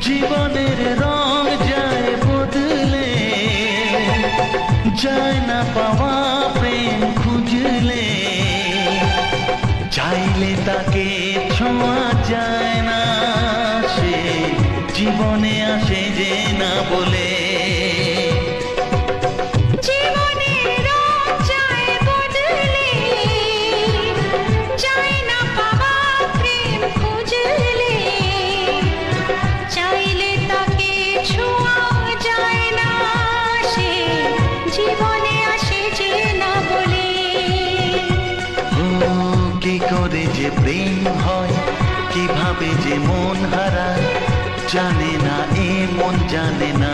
জীবনের রং যায় বদলে, যায় না পাওয়া প্রেম খুঁজলে, চাইলে তাকে ছোঁয়া যায় না, সে জীবনে আসে যে না বলে। কি করে যে প্রেম হয়, কিভাবে যে মন হারায়, জানে না এ মন জানে না।